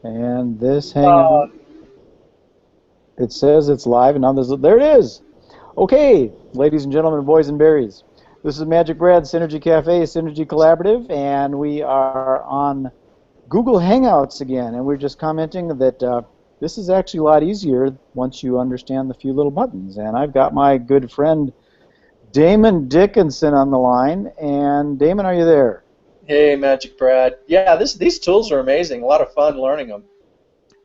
And this hangout, it says it's live, and now there it is. Okay, ladies and gentlemen, boys and berries. This is Magic Brad, SynergyCafe, Synergy Collaborative, and we are on Google Hangouts again, and we're just commenting that this is actually a lot easier once you understand the few little buttons. And I've got my good friend Damon Dickinson on the line, and Damon, are you there? Hey, Magic Brad. Yeah, these tools are amazing. A lot of fun learning them.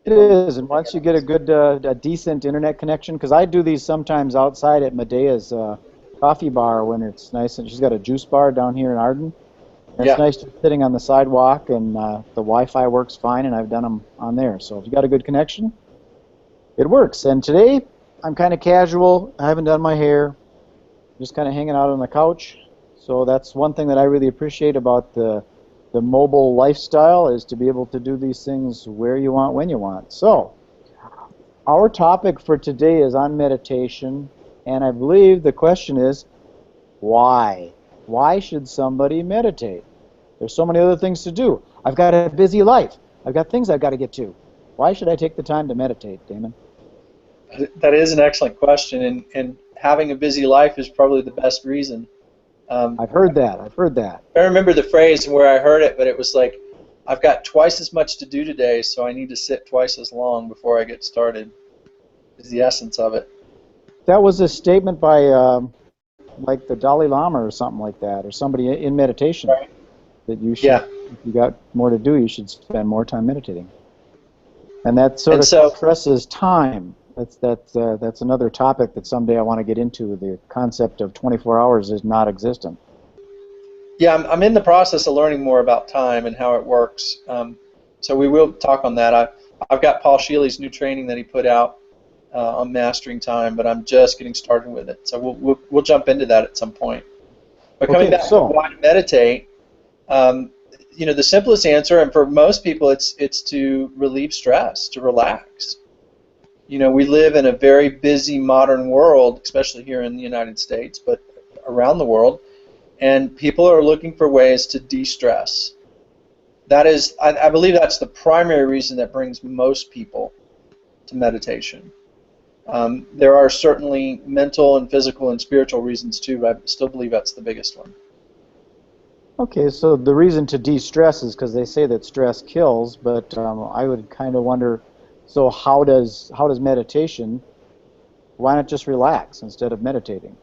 It is, and once you get a good, a decent internet connection, because I do these sometimes outside at Medea's coffee bar when it's nice, and she's got a juice bar down here in Arden. And it's nice just sitting on the sidewalk, and the Wi-Fi works fine, and I've done them on there. So if you got a good connection, it works. And today, I'm kind of casual. I haven't done my hair. Just kind of hanging out on the couch. So that's one thing that I really appreciate about the mobile lifestyle, is to be able to do these things where you want, when you want. So our topic for today is on meditation, and I believe the question is, why? Why should somebody meditate? There's so many other things to do. I've got a busy life. I've got things I've got to get to. Why should I take the time to meditate, Damon? That is an excellent question, and having a busy life is probably the best reason. I've heard that. I've heard that. I remember the phrase and where I heard it, but it was like, I've got twice as much to do today, so I need to sit twice as long before I get started, is the essence of it. That was a statement by like the Dalai Lama or something like that, or somebody in meditation, right? That you should, if you got more to do, you should spend more time meditating. And that sort of stresses time. That's another topic that someday I want to get into. The concept of 24 hours is not existent. Yeah, I'm in the process of learning more about time and how it works. So we will talk on that. I've got Paul Sheely's new training that he put out on mastering time, but I'm just getting started with it. So we'll jump into that at some point. But coming back to why to meditate, you know, the simplest answer, and for most people, it's to relieve stress, to relax. You know, we live in a very busy modern world, especially here in the United States, but around the world, and people are looking for ways to de-stress. That is, I believe that's the primary reason that brings most people to meditation. There are certainly mental and physical and spiritual reasons too, but I still believe that's the biggest one. Okay, so the reason to de-stress is because they say that stress kills, but I would kind of wonder, so how does meditation, why not just relax instead of meditating?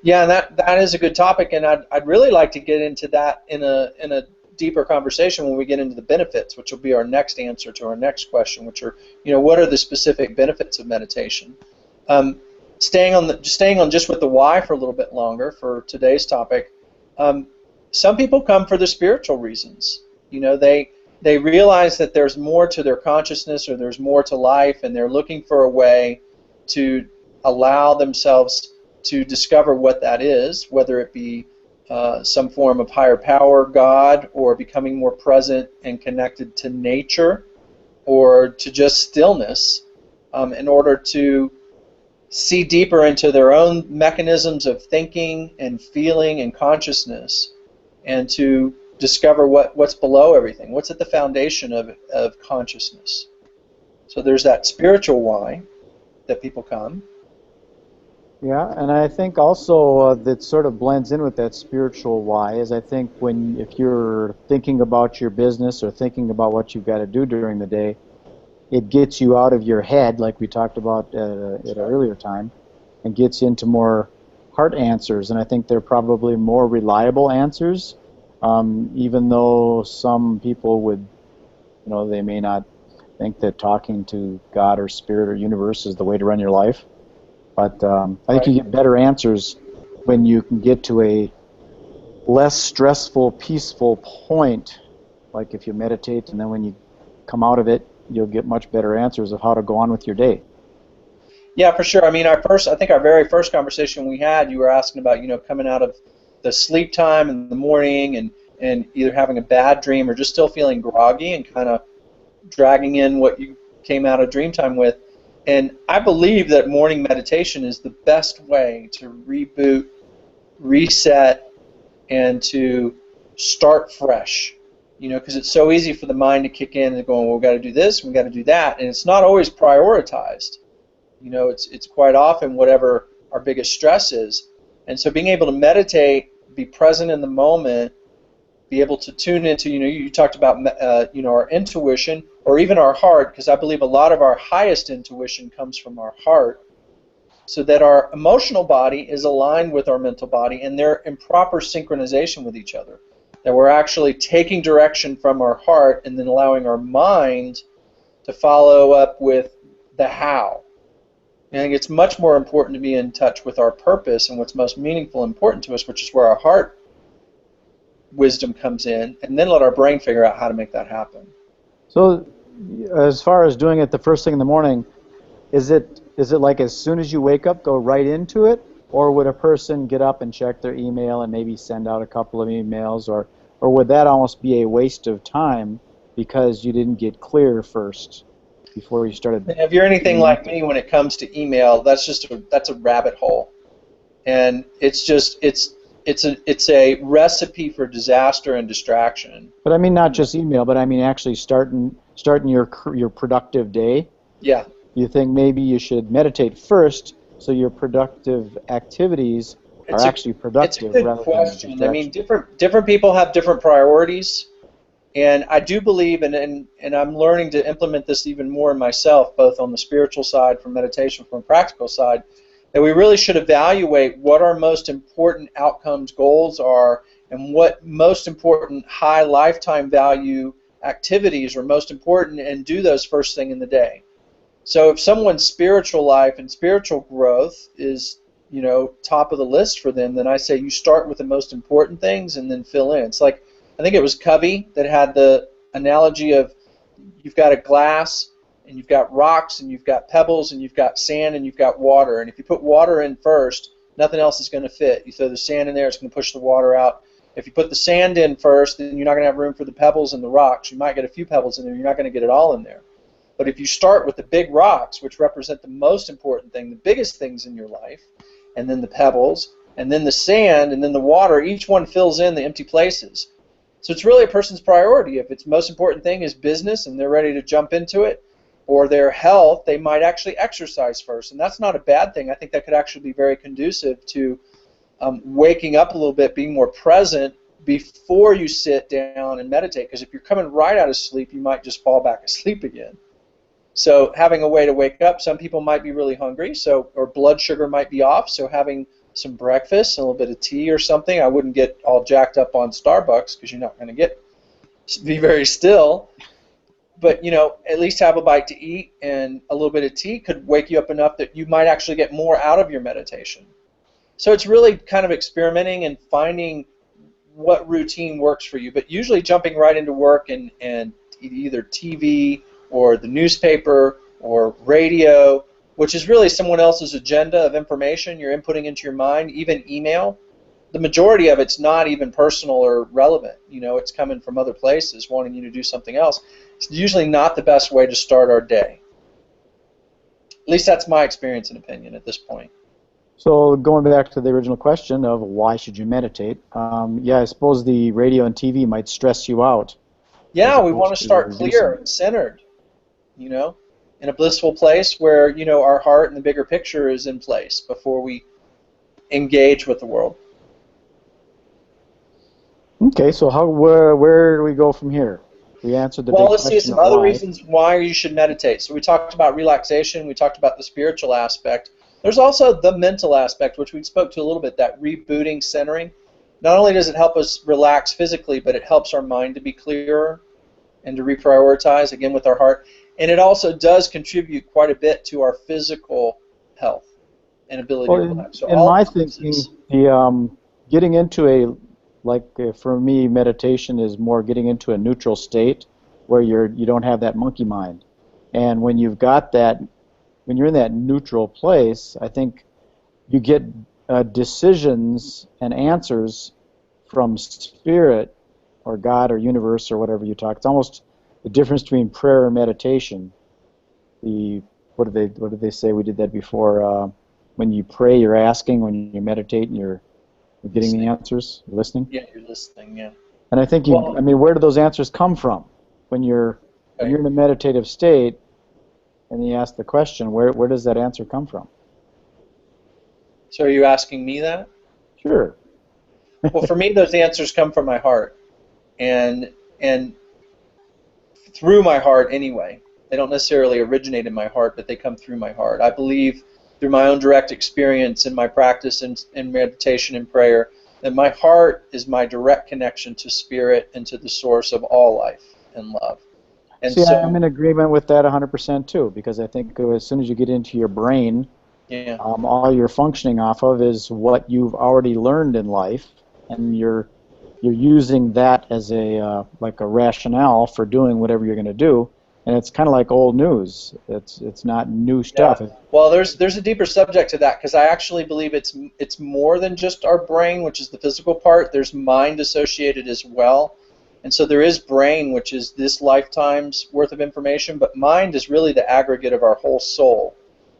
Yeah, that is a good topic, and I'd really like to get into that in a deeper conversation when we get into the benefits, which will be our next answer to our next question, which are, you know, what are the specific benefits of meditation? Staying on just with the why for a little bit longer for today's topic. Some people come for the spiritual reasons. You know, they realize that there's more to their consciousness, or there's more to life, and they're looking for a way to allow themselves to discover what that is, whether it be some form of higher power, God, or becoming more present and connected to nature, or to just stillness, in order to see deeper into their own mechanisms of thinking and feeling and consciousness, and to discover what's below everything, what's at the foundation of consciousness. So there's that spiritual why that people come. Yeah, and I think also that sort of blends in with that spiritual why is, I think if you're thinking about your business or thinking about what you've got to do during the day, it gets you out of your head, like we talked about at an earlier time, and gets you into more heart answers, and I think they're probably more reliable answers, even though some people would, you know, they may not think that talking to God or Spirit or universe is the way to run your life. But I think you get better answers when you can get to a less stressful, peaceful point, like if you meditate, and then when you come out of it, you'll get much better answers of how to go on with your day. Yeah, for sure. I mean, I think our very first conversation we had, you were asking about, you know, coming out of the sleep time in the morning and either having a bad dream or just still feeling groggy and kind of dragging in what you came out of dream time with. And I believe that morning meditation is the best way to reboot, reset, and to start fresh. You know, because it's so easy for the mind to kick in and going, well, we've got to do this, we've got to do that, and it's not always prioritized. You know, it's quite often whatever our biggest stress is. And so being able to meditate, be present in the moment, be able to tune into, you know, you talked about, you know, our intuition or even our heart, because I believe a lot of our highest intuition comes from our heart, so that our emotional body is aligned with our mental body and they're in proper synchronization with each other. That we're actually taking direction from our heart and then allowing our mind to follow up with the how. I think it's much more important to be in touch with our purpose and what's most meaningful and important to us, which is where our heart wisdom comes in, and then let our brain figure out how to make that happen. So as far as doing it the first thing in the morning, is it like as soon as you wake up, go right into it? Or would a person get up and check their email and maybe send out a couple of emails? Or would that almost be a waste of time because you didn't get clear first before you started? And if you're anything like me when it comes to email, that's a rabbit hole. And it's a recipe for disaster and distraction. But I mean not just email, but I mean actually starting your productive day. Yeah. You think maybe you should meditate first so your productive activities are actually productive. It's a good question. I mean, different people have different priorities, and I do believe, and I'm learning to implement this even more in myself, both on the spiritual side from meditation, from the practical side, that we really should evaluate what our most important outcomes, goals are, and what most important high lifetime value activities are most important, and do those first thing in the day. So if someone's spiritual life and spiritual growth is, you know, top of the list for them, then I say you start with the most important things and then fill in. It's like, I think it was Covey that had the analogy of you've got a glass and you've got rocks and you've got pebbles and you've got sand and you've got water. And if you put water in first, nothing else is going to fit. You throw the sand in there, it's going to push the water out. If you put the sand in first, then you're not going to have room for the pebbles and the rocks. You might get a few pebbles in there. You're not going to get it all in there. But if you start with the big rocks, which represent the most important thing, the biggest things in your life, and then the pebbles, and then the sand, and then the water, each one fills in the empty places. So it's really a person's priority. If its most important thing is business and they're ready to jump into it, or their health, they might actually exercise first. And that's not a bad thing. I think that could actually be very conducive to waking up a little bit, being more present before you sit down and meditate. Because if you're coming right out of sleep, you might just fall back asleep again. So having a way to wake up, some people might be really hungry, or blood sugar might be off, so having some breakfast, a little bit of tea or something. I wouldn't get all jacked up on Starbucks because you're not going to be very still. But, you know, at least have a bite to eat, and a little bit of tea could wake you up enough that you might actually get more out of your meditation. So it's really kind of experimenting and finding what routine works for you, but usually jumping right into work and either TV or the newspaper or radio, which is really someone else's agenda of information you're inputting into your mind, even email. The majority of it's not even personal or relevant. You know, it's coming from other places wanting you to do something else. It's usually not the best way to start our day. At least that's my experience and opinion at this point. So going back to the original question of why should you meditate, yeah, I suppose the radio and TV might stress you out. Yeah, we want to start clear and centered, you know, in a blissful place where, you know, our heart and the bigger picture is in place before we engage with the world. Okay, so where do we go from here? We answered the big question. Well, let's see some other reasons why you should meditate. So we talked about relaxation, we talked about the spiritual aspect. There's also the mental aspect, which we spoke to a little bit, that rebooting, centering. Not only does it help us relax physically, but it helps our mind to be clearer and to reprioritize, again, with our heart. And it also does contribute quite a bit to our physical health and ability to relax. So in my thinking, getting into for me, meditation is more getting into a neutral state where you don't have that monkey mind. And when you've got that, when you're in that neutral place, I think you get decisions and answers from spirit or God or universe or whatever you talk. It's almost the difference between prayer and meditation. What did they say? We did that before. When you pray, you're asking. When you meditate, you're getting the answers. You're listening. Yeah, you're listening. Yeah. And I think I mean, where do those answers come from? When you're in a meditative state, and you ask the question, where does that answer come from? So are you asking me that? Sure. Well, for me, those answers come from my heart, and through my heart anyway. They don't necessarily originate in my heart, but they come through my heart. I believe through my own direct experience in my practice in meditation and prayer that my heart is my direct connection to spirit and to the source of all life and love. And see, I'm in agreement with that 100% too, because I think as soon as you get into your brain, all you're functioning off of is what you've already learned in life, and you're using that as a like a rationale for doing whatever you're going to do, and it's kind of like old news. It's not new stuff. Yeah. Well, there's a deeper subject to that, because I actually believe it's more than just our brain, which is the physical part. There's mind associated as well, and so there is brain, which is this lifetime's worth of information, but mind is really the aggregate of our whole soul.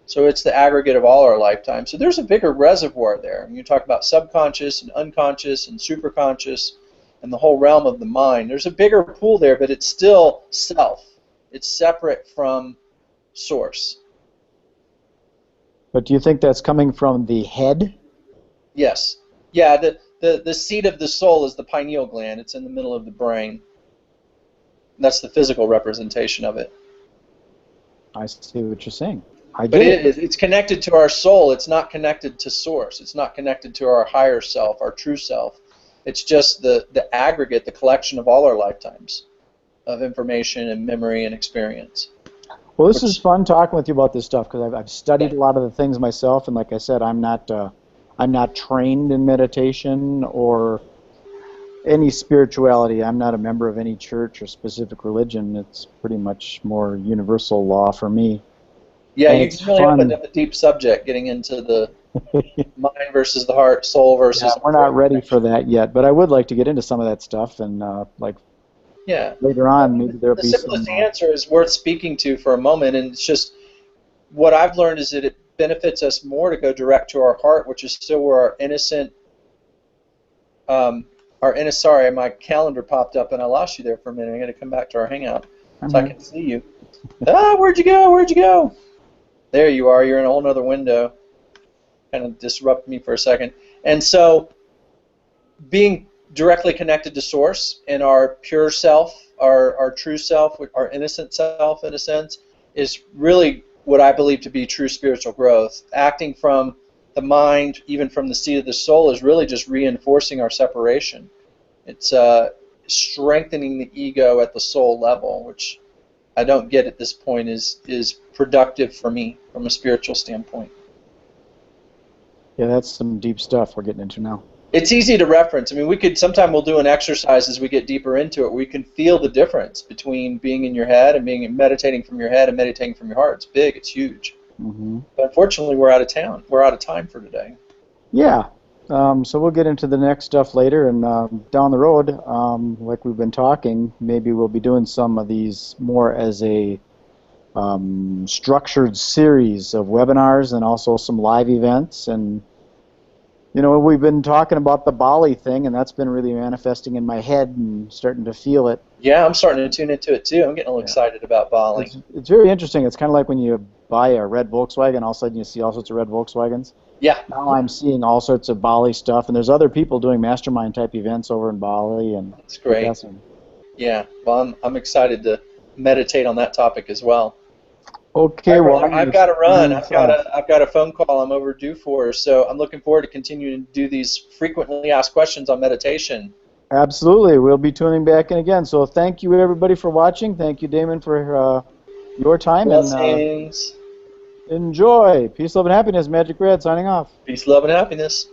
So it's the aggregate of all our lifetimes. So there's a bigger reservoir there. When you talk about subconscious and unconscious and superconscious and the whole realm of the mind, there's a bigger pool there, but it's still self. It's separate from source. But do you think that's coming from the head? Yes. Yeah, the seat of the soul is the pineal gland. It's in the middle of the brain. That's the physical representation of it. I see what you're saying. But it's connected to our soul. It's not connected to source. It's not connected to our higher self, our true self. It's just the aggregate, the collection of all our lifetimes of information and memory and experience. Well, this is fun talking with you about this stuff, because I've studied a lot of the things myself, and like I said, I'm not trained in meditation or any spirituality. I'm not a member of any church or specific religion. It's pretty much more universal law for me. Yeah, you can really open up a deep subject, getting into the mind versus the heart, soul versus... Yeah, we're not ready for that yet, but I would like to get into some of that stuff, and later on, maybe there'll be some... The simplest answer is worth speaking to for a moment, and it's just, what I've learned is that it benefits us more to go direct to our heart, which is still where our innocent... sorry, my calendar popped up, and I lost you there for a minute. I'm going to come back to our hangout so I can see you. Where'd you go? Where'd you go? There you are. You're in a whole other window. Kind of disrupted me for a second. And so being directly connected to source and our pure self, our true self, our innocent self in a sense, is really what I believe to be true spiritual growth. Acting from the mind, even from the seat of the soul, is really just reinforcing our separation. It's strengthening the ego at the soul level, which I don't get at this point is productive for me from a spiritual standpoint. Yeah, that's some deep stuff we're getting into now. It's easy to reference. I mean, sometime we'll do an exercise as we get deeper into it where you can feel the difference between being in your head and meditating from your head and meditating from your heart. It's big. It's huge. Mm-hmm. But unfortunately, we're out of town. We're out of time for today. Yeah. So we'll get into the next stuff later, and down the road, like we've been talking, maybe we'll be doing some of these more as a structured series of webinars and also some live events. And you know, we've been talking about the Bali thing, and that's been really manifesting in my head and starting to feel it. Yeah, I'm starting to tune into it too. I'm getting a little excited about Bali. It's very interesting. It's kind of like when you buy a red Volkswagen, all of a sudden you see all sorts of red Volkswagens. Yeah. Now I'm seeing all sorts of Bali stuff, and there's other people doing mastermind type events over in Bali, and that's great. Yeah, well, I'm excited to meditate on that topic as well. Okay, well, I've got to run. I've got a phone call I'm overdue for, so I'm looking forward to continuing to do these frequently asked questions on meditation. Absolutely, we'll be tuning back in again. So thank you everybody for watching. Thank you, Damon, for your time. Blessings. And enjoy. Peace, love, and happiness. MagicBrad signing off. Peace, love, and happiness.